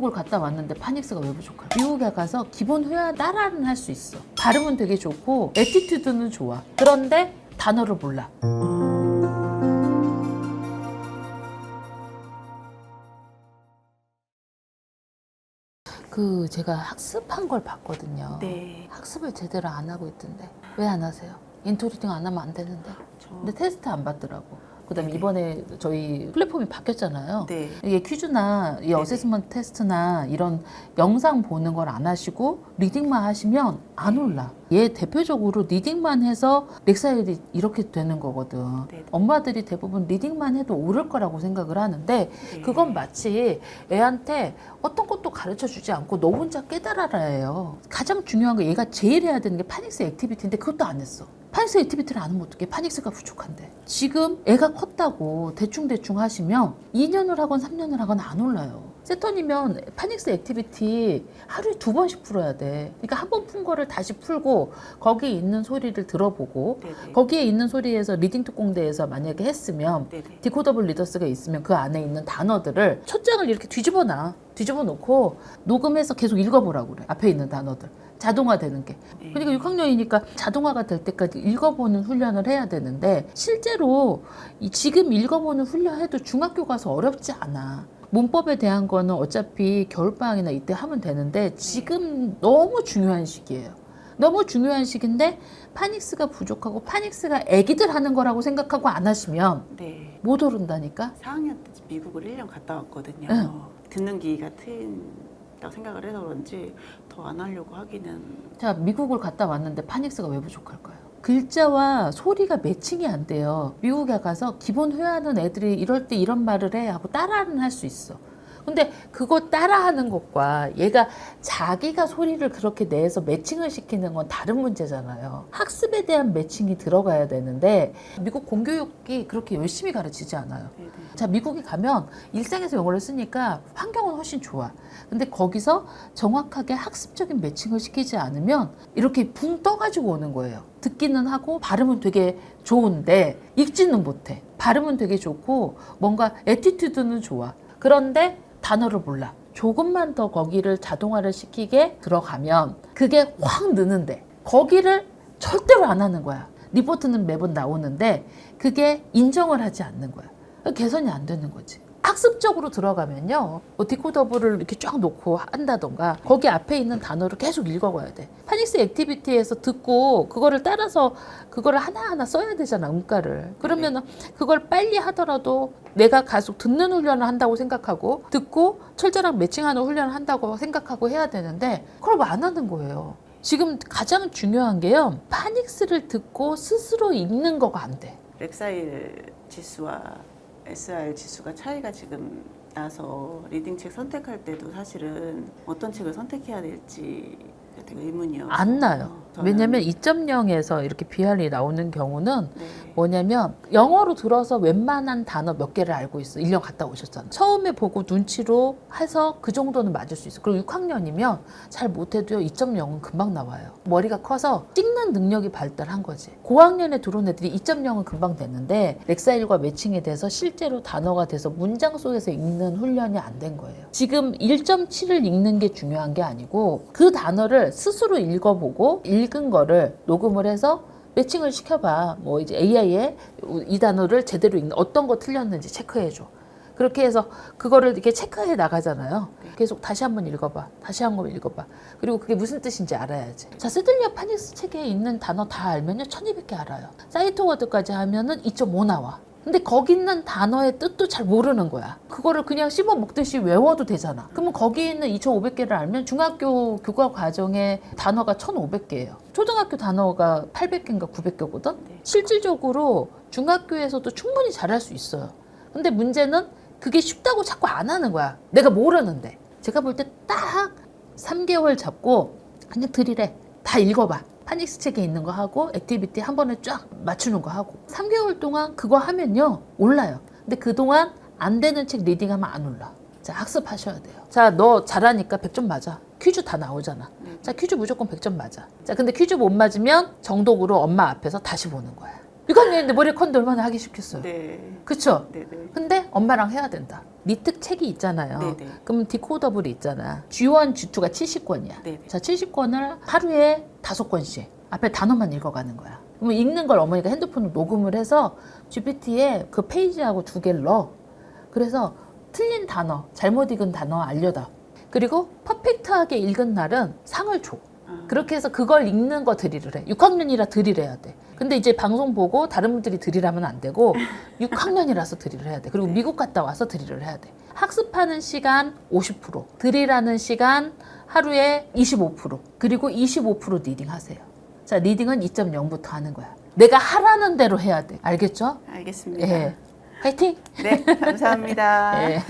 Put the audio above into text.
미국을 갔다 왔는데 파닉스가 왜 부족할까? 미국에 가서 기본 회화 따라는 할 수 있어. 발음은 되게 좋고 애티튜드는 좋아. 그런데 단어를 몰라. 제가 학습한 걸 봤거든요. 네. 학습을 제대로 안 하고 있던데 왜 안 하세요? 인토리딩 안 하면 안 되는데. 근데 테스트 안 받더라고. 그다음에 네네. 이번에 저희 플랫폼이 바뀌었잖아요. 네. 이게 퀴즈나 이 어세스먼트 테스트나 이런 영상 보는 걸 안 하시고 리딩만 하시면 안 올라. 얘 대표적으로 리딩만 해서 렉사일이 이렇게 되는 거거든. 네네. 엄마들이 대부분 리딩만 해도 오를 거라고 생각을 하는데 네. 그건 마치 애한테 어떤 것도 가르쳐 주지 않고 너 혼자 깨달아라 해요. 가장 중요한 거 얘가 제일 해야 되는 게 파닉스 액티비티인데 그것도 안 했어. 파닉스 액티비티를 안 하면 어떡해? 파닉스가 부족한데. 지금 애가 컸다고 대충대충 하시면 2년을 하건 3년을 하건 안 올라요. 세턴이면 파닉스 액티비티 하루에 2번씩 풀어야 돼. 그러니까 한 번 푼 거를 다시 풀고 거기에 있는 소리를 들어보고 네네. 거기에 있는 소리에서 리딩 특공대에서 만약에 했으면 네네. 디코더블 리더스가 있으면 그 안에 있는 단어들을 첫 장을 이렇게 뒤집어 놓고 녹음해서 계속 읽어보라고 그래. 앞에 있는 단어들. 자동화되는 게. 그러니까 6학년이니까 자동화가 될 때까지 읽어보는 훈련을 해야 되는데 실제로 지금 읽어보는 훈련해도 중학교 가서 어렵지 않아. 문법에 대한 거는 어차피 겨울방학이나 이때 하면 되는데 지금 너무 중요한 시기예요. 너무 중요한 시기인데 파닉스가 부족하고 파닉스가 애기들 하는 거라고 생각하고 안 하시면 네. 못 오른다니까? 4학년 때 미국을 1년 갔다 왔거든요. 응. 듣는 기가 트인다고 생각을 해서 그런지 더 안 하려고 하기는. 자, 미국을 갔다 왔는데 파닉스가 왜 부족할까요? 글자와 소리가 매칭이 안 돼요. 미국에 가서 기본 회화는 애들이 이럴 때 이런 말을 해 하고 따라는 할 수 있어. 근데 그거 따라하는 것과 얘가 자기가 소리를 그렇게 내서 매칭을 시키는 건 다른 문제잖아요. 학습에 대한 매칭이 들어가야 되는데 미국 공교육이 그렇게 열심히 가르치지 않아요. 네네. 자, 미국에 가면 일상에서 영어를 쓰니까 환경은 훨씬 좋아. 근데 거기서 정확하게 학습적인 매칭을 시키지 않으면 이렇게 붕 떠가지고 오는 거예요. 듣기는 하고 발음은 되게 좋은데 읽지는 못해. 발음은 되게 좋고 뭔가 애티튜드는 좋아. 그런데 단어를 몰라. 조금만 더 거기를 자동화를 시키게 들어가면 그게 확 느는데 거기를 절대로 안 하는 거야. 리포트는 매번 나오는데 그게 인정을 하지 않는 거야. 개선이 안 되는 거지. 학습적으로 들어가면요. 뭐 디코더블을 이렇게 쫙 놓고 한다던가 거기 앞에 있는 단어를 계속 읽어봐야 돼. 파닉스 액티비티에서 듣고 그거를 따라서 그거를 하나하나 써야 되잖아. 음가를. 그러면은 그걸 빨리 하더라도 내가 계속 듣는 훈련을 한다고 생각하고 듣고 철자랑 매칭하는 훈련을 한다고 생각하고 해야 되는데 그걸 안 하는 거예요. 지금 가장 중요한 게요. 파닉스를 듣고 스스로 읽는 거가 안 돼. 렉사일 지수와 SR 지수가 차이가 지금 나서 리딩책 선택할 때도 사실은 어떤 책을 선택해야 될지 되게 의문이요. 안 나요. 왜냐면 2.0에서 이렇게 비할이 나오는 경우는 네. 뭐냐면 영어로 들어서 웬만한 단어 몇 개를 알고 있어. 1년 갔다 오셨잖아. 처음에 보고 눈치로 해서 그 정도는 맞을 수 있어. 그리고 6학년이면 잘 못해도요. 2.0은 금방 나와요. 머리가 커서 찍는 능력이 발달한 거지. 고학년에 들어온 애들이 2.0은 금방 됐는데 렉사일과 매칭이 돼서 실제로 단어가 돼서 문장 속에서 읽는 훈련이 안 된 거예요. 지금 1.7을 읽는 게 중요한 게 아니고 그 단어를 스스로 읽어보고 읽은 거를 녹음을 해서 매칭을 시켜봐. 뭐 이제 AI에 이 단어를 제대로 읽는 어떤 거 틀렸는지 체크해줘. 그렇게 해서 그거를 이렇게 체크해 나가잖아요. 계속 다시 한번 읽어봐. 다시 한번 읽어봐. 그리고 그게 무슨 뜻인지 알아야지. 자, 세들리아 파닉스 책에 있는 단어 다 알면요. 1200개 알아요. 사이트 워드까지 하면은 2.5 나와. 근데 거기 있는 단어의 뜻도 잘 모르는 거야. 그거를 그냥 씹어 먹듯이 외워도 되잖아. 그러면 거기 있는 2,500개를 알면 중학교 교과 과정에 단어가 1,500개예요. 초등학교 단어가 800개인가 900개거든? 실질적으로 중학교에서도 충분히 잘할 수 있어요. 근데 문제는 그게 쉽다고 자꾸 안 하는 거야. 내가 모르는데. 제가 볼 때 딱 3개월 잡고 그냥 들이래. 다 읽어봐. 파닉스 책에 있는 거 하고 액티비티 한 번에 쫙 맞추는 거 하고 3개월 동안 그거 하면요 올라요. 근데 그동안 안 되는 책 리딩하면 안 올라. 자, 학습하셔야 돼요. 자, 너 잘하니까 100점 맞아. 퀴즈 다 나오잖아. 자, 퀴즈 무조건 100점 맞아. 자, 근데 퀴즈 못 맞으면 정독으로 엄마 앞에서 다시 보는 거야. 6학년인데 머리 컨데 얼마나 하기 쉽겠어요. 네. 그쵸? 네네. 근데 엄마랑 해야 된다. 리특 책이 있잖아요. 네네. 그럼 디코더블이 있잖아. G1, G2가 70권이야. 네네. 자, 70권을 하루에 5권씩 앞에 단어만 읽어가는 거야. 그러면 읽는 걸 어머니가 핸드폰으로 녹음을 해서 GPT에 그 페이지하고 두 개를 넣어. 그래서 틀린 단어, 잘못 읽은 단어 알려다. 그리고 퍼펙트하게 읽은 날은 상을 줘. 그렇게 해서 그걸 읽는 거 드릴을 해. 6학년이라 드릴 해야 돼. 근데 이제 방송 보고 다른 분들이 드리라면 안 되고 6학년이라서 드릴을 해야 돼. 그리고 미국 갔다 와서 드릴을 해야 돼. 학습하는 시간 50%, 드릴하는 시간 하루에 25%, 그리고 25% 리딩 하세요. 자, 리딩은 2.0부터 하는 거야. 내가 하라는 대로 해야 돼. 알겠죠? 알겠습니다. 예. 화이팅! 네, 감사합니다. 예.